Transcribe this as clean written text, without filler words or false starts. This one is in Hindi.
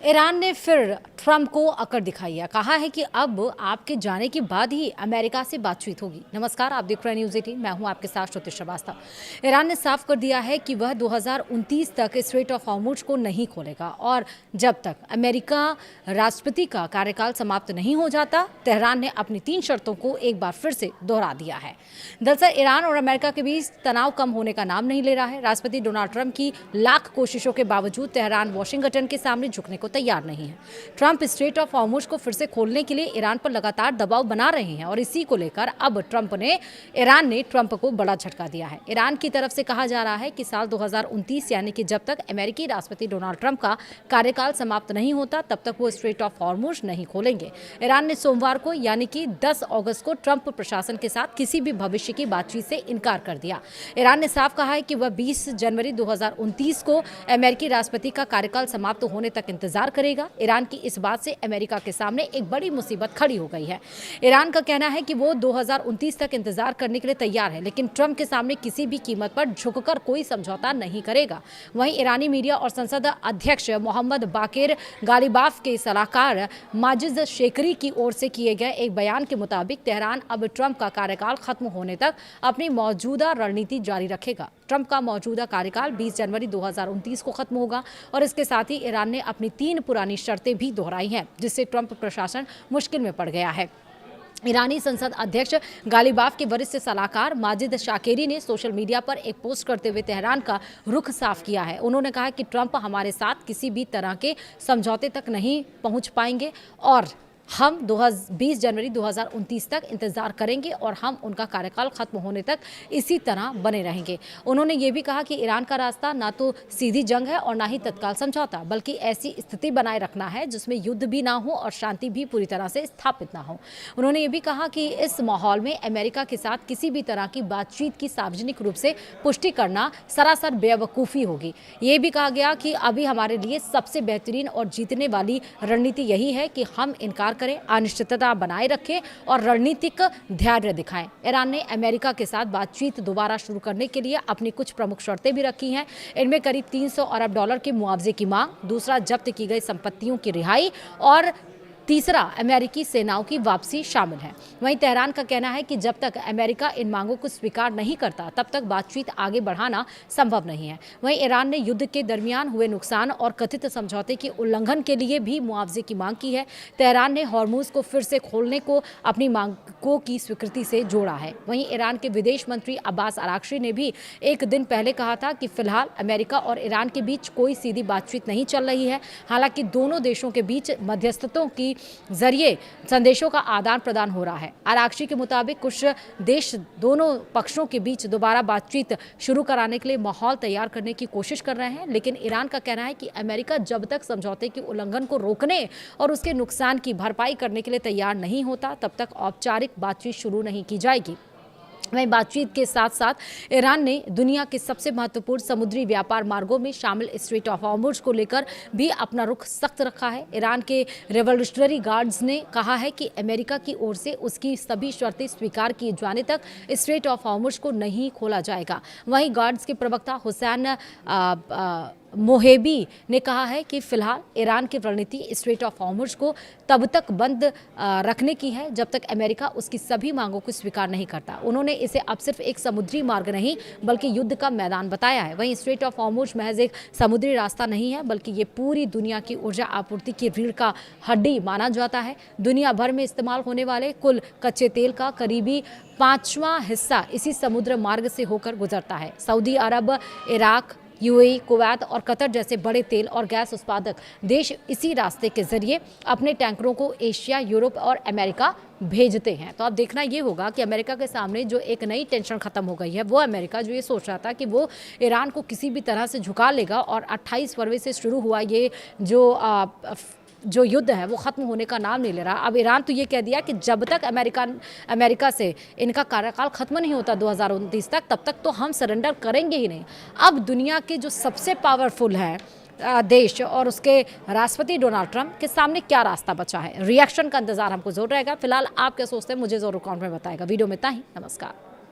ईरान ने फिर ट्रंप को अकड़ दिखाई है। कहा है कि अब आपके जाने के बाद ही अमेरिका से बातचीत होगी। नमस्कार, आप देख रहे हैं न्यूज़ 18। मैं हूं आपके साथ श्रुति श्रीवास्तव। ईरान ने साफ कर दिया है कि वह 2029 तक स्ट्रेट ऑफ हॉर्मुज को नहीं खोलेगा और जब तक अमेरिका राष्ट्रपति का कार्यकाल समाप्त नहीं हो जाता, तेहरान ने अपनी 3 शर्तों को एक बार फिर से दोहरा दिया है। दरअसल ईरान और अमेरिका के बीच तनाव कम होने का नाम नहीं ले रहा है। राष्ट्रपति डोनाल्ड ट्रंप की लाख कोशिशों के बावजूद तेहरान वाशिंगटन के सामने झुकने को तैयार नहीं है। ट्रंप स्ट्रेट ऑफ हॉर्मुज को फिर से खोलने के लिए ईरान पर लगातार दबाव बना रहे हैं और इसी को लेकर अब ईरान ने ट्रंप को बड़ा झटका दिया है। ईरान की तरफ से कहा जा रहा है कि साल 2029 यानी कि जब तक अमेरिकी राष्ट्रपति डोनाल्ड ट्रंप का कार्यकाल समाप्त नहीं होता तब तक वो स्ट्रेट ऑफ हॉर्मुज नहीं खोलेंगे। ईरान ने सोमवार को यानी कि 10 अगस्त को ट्रंप प्रशासन के साथ किसी भी भविष्य की बातचीत से इनकार कर दिया। ईरान ने साफ कहा है कि वह 20 जनवरी 2029 को अमेरिकी राष्ट्रपति का कार्यकाल समाप्त होने तक इंतजार करेगा। ईरान की इस बात से अमेरिका के सामने एक बड़ी मुसीबत खड़ी हो गई है। ईरान का कहना है कि वो 2029 तक इंतजार करने के लिए तैयार है, लेकिन ट्रंप के सामने किसी भी कीमत पर झुककर कोई समझौता नहीं करेगा। वहीं ईरानी मीडिया और संसद अध्यक्ष मोहम्मद बाकिर गालिबाफ के सलाहकार माजिद शेकरी की ओर से किए गए एक बयान के मुताबिक तेहरान अब ट्रंप का कार्यकाल खत्म होने तक अपनी मौजूदा रणनीति जारी रखेगा। ट्रंप का मौजूदा कार्यकाल 20 जनवरी 2029 को खत्म होगा और इसके साथ ही ईरान ने अपनी 3 पुरानी शर्तें भी दोहराई हैं, जिससे ट्रंप प्रशासन मुश्किल में पड़ गया है। ईरानी संसद अध्यक्ष गालिबाफ के वरिष्ठ सलाहकार माजिद शाकेरी ने सोशल मीडिया पर एक पोस्ट करते हुए तेहरान का रुख साफ किया है। उन्होंने कहा कि ट्रंप हमारे साथ किसी भी तरह के समझौते तक नहीं पहुंच पाएंगे और हम 20 जनवरी 2029 तक इंतजार करेंगे और हम उनका कार्यकाल खत्म होने तक इसी तरह बने रहेंगे। उन्होंने ये भी कहा कि ईरान का रास्ता ना तो सीधी जंग है और ना ही तत्काल समझौता, बल्कि ऐसी स्थिति बनाए रखना है जिसमें युद्ध भी ना हो और शांति भी पूरी तरह से स्थापित ना हो। उन्होंने ये भी कहा कि इस माहौल में अमेरिका के साथ किसी भी तरह की बातचीत की सार्वजनिक रूप से पुष्टि करना सरासर बेवकूफ़ी होगी। ये भी कहा गया कि अभी हमारे लिए सबसे बेहतरीन और जीतने वाली रणनीति यही है कि हम इनकार करें, अनिश्चितता बनाए रखें और रणनीतिक धैर्य दिखाएं। ईरान ने अमेरिका के साथ बातचीत दोबारा शुरू करने के लिए अपनी कुछ प्रमुख शर्तें भी रखी हैं। इनमें करीब 300 अरब डॉलर के मुआवजे की मांग, दूसरा जब्त की गई संपत्तियों की रिहाई और तीसरा अमेरिकी सेनाओं की वापसी शामिल है। वहीं तेहरान का कहना है कि जब तक अमेरिका इन मांगों को स्वीकार नहीं करता तब तक बातचीत आगे बढ़ाना संभव नहीं है। वहीं ईरान ने युद्ध के दरमियान हुए नुकसान और कथित समझौते के उल्लंघन के लिए भी मुआवजे की मांग की है। तेहरान ने हॉर्मुज को फिर से खोलने को अपनी मांगों की स्वीकृति से जोड़ा है। वहीं ईरान के विदेश मंत्री अब्बास अराक्ची ने भी एक दिन पहले कहा था कि फिलहाल अमेरिका और ईरान के बीच कोई सीधी बातचीत नहीं चल रही है। हालांकि दोनों देशों के बीच मध्यस्थतों की जरिए संदेशों का आदान प्रदान हो रहा है। आराक्ची के मुताबिक कुछ देश दोनों पक्षों के बीच दोबारा बातचीत शुरू कराने के लिए माहौल तैयार करने की कोशिश कर रहे हैं, लेकिन ईरान का कहना है कि अमेरिका जब तक समझौते के उल्लंघन को रोकने और उसके नुकसान की भरपाई करने के लिए तैयार नहीं होता तब तक औपचारिक बातचीत शुरू नहीं की जाएगी। वहीं बातचीत के साथ साथ ईरान ने दुनिया के सबसे महत्वपूर्ण समुद्री व्यापार मार्गों में शामिल स्ट्रेट ऑफ हॉर्मुज को लेकर भी अपना रुख सख्त रखा है। ईरान के रेवोल्यूशनरी गार्ड्स ने कहा है कि अमेरिका की ओर से उसकी सभी शर्तें स्वीकार किए जाने तक स्ट्रेट ऑफ हॉर्मुज को नहीं खोला जाएगा। वहीं गार्ड्स के प्रवक्ता हुसैन मोहेबी ने कहा है कि फिलहाल ईरान की रणनीति स्ट्रेट ऑफ हॉर्मुज को तब तक बंद रखने की है जब तक अमेरिका उसकी सभी मांगों को स्वीकार नहीं करता। उन्होंने इसे अब सिर्फ एक समुद्री मार्ग नहीं बल्कि युद्ध का मैदान बताया है। वहीं स्ट्रेट ऑफ हॉर्मुज महज एक समुद्री रास्ता नहीं है, बल्कि ये पूरी दुनिया की ऊर्जा आपूर्ति की रीढ़ का हड्डी माना जाता है। दुनिया भर में इस्तेमाल होने वाले कुल कच्चे तेल का करीबी 5वां हिस्सा इसी समुद्र मार्ग से होकर गुजरता है। सऊदी अरब, इराक, यूएई, कुवैत और कतर जैसे बड़े तेल और गैस उत्पादक देश इसी रास्ते के जरिए अपने टैंकरों को एशिया, यूरोप और अमेरिका भेजते हैं। तो अब देखना ये होगा कि अमेरिका के सामने जो एक नई टेंशन खत्म हो गई है, वो अमेरिका जो ये सोच रहा था कि वो ईरान को किसी भी तरह से झुका लेगा और 28 फरवरी से शुरू हुआ ये जो युद्ध है वो ख़त्म होने का नाम नहीं ले रहा। अब ईरान तो ये कह दिया कि जब तक अमेरिका से इनका कार्यकाल ख़त्म नहीं होता 2029 तक, तब तक तो हम सरेंडर करेंगे ही नहीं। अब दुनिया के जो सबसे पावरफुल है देश और उसके राष्ट्रपति डोनाल्ड ट्रंप के सामने क्या रास्ता बचा है, रिएक्शन का इंतजार हमको जरूर रहेगा। फिलहाल आप क्या सोचते हैं मुझे ज़रूर कमेंट में बताएगा। वीडियो में इतना ही, नमस्कार।